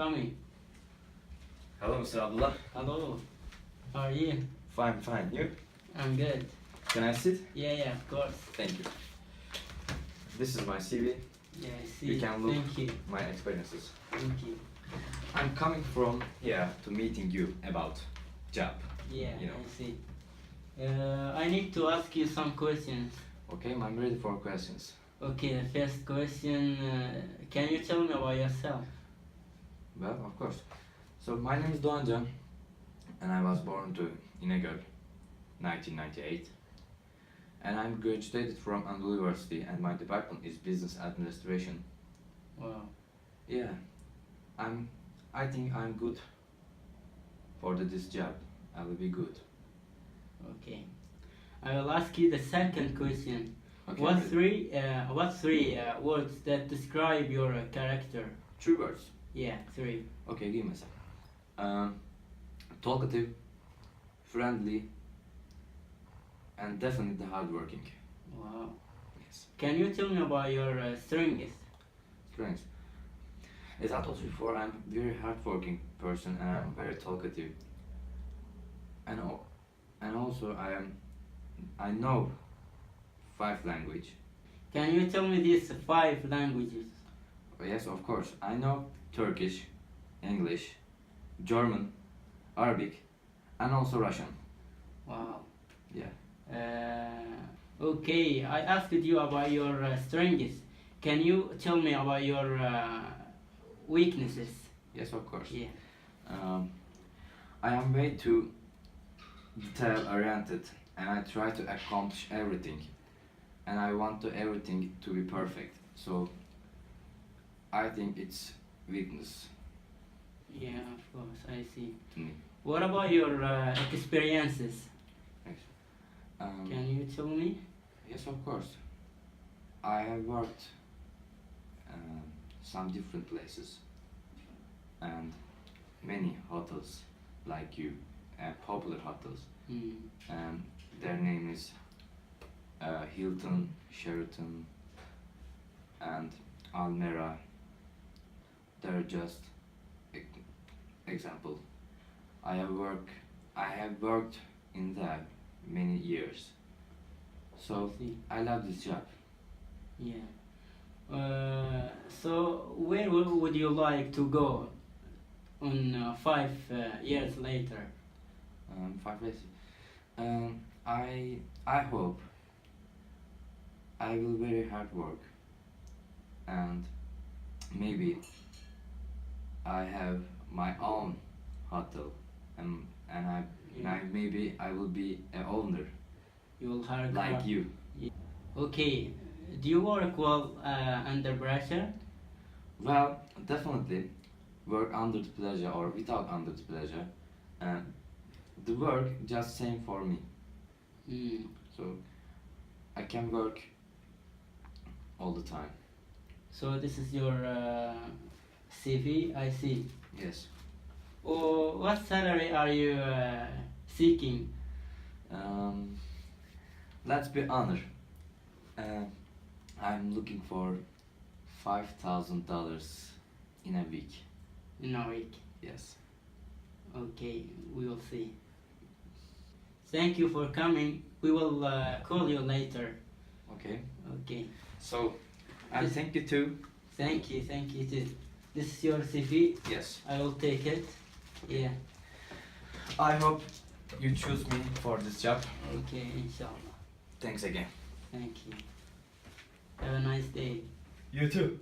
coming. Hello, Mr. Abdullah. Hello. How are you? Fine, fine. You? I'm good. Can I sit? Yeah, of course. Thank you. This is my CV. Yeah, I see. You can look Thank you. my experiences. Thank you. I'm coming from here to meeting you about job. Yeah, You know. I see. I need to ask you some questions. Okay, I'm ready for questions. Okay, the first question, can you tell me about yourself? Well, of course. So my name is Doğancan, and I was born to İnegöl, 1998. And I'm graduated from Anadolu University, and my department is business administration. Wow. Yeah, I think I'm good for this job. I will be good. Okay. I will ask you the second question. Okay. What three words that describe your character? 3 words. Yeah, 3. Okay, give me some. Talkative, friendly, and definitely hardworking. Wow. Yes. Can you tell me about your strengths? Strengths. As I told you before, I'm a very hardworking person, and I'm very talkative. And also I know 5 languages. Can you tell me these 5 languages? Yes, of course. I know Turkish, English, German, Arabic, and also Russian. Wow. Yeah. Okay, I asked you about your strengths. Can you tell me about your weaknesses? Yes, of course. Yeah. I am way too detail-oriented, and I try to accomplish everything. And I want everything to be perfect. So I think it's weakness Yeah, of course, I see. to me. What about your experiences? Thanks. Can you tell me? Yes, of course. I have worked some different places and many hotels like you, popular hotels. Hmm. Their name is Hilton, Sheraton, and Almera. They're just example. I have worked in there many years. So See. I love this job. Yeah. So where would you like to go on 5 years later? 5 years. I hope I will very hard work, and maybe I have my own hotel, and maybe I will be an owner You will hire like you. Okay. Do you work well under pressure? Well, definitely work under the pleasure or without under the pleasure. The work just same for me, Hmm. so I can work all the time. So this is your CV, I see. Yes. Oh, what salary are you seeking? Let's be honest. I'm looking for $5,000 in a week. In a week. Yes. Okay, we will see. Thank you for coming. We will call you later. Okay. Okay. So, and thank you too. Thank you too. This is your CV. Yes. I will take it. Yeah. I hope you choose me for this job. Okay, inshallah. Thanks again. Thank you. Have a nice day. You too.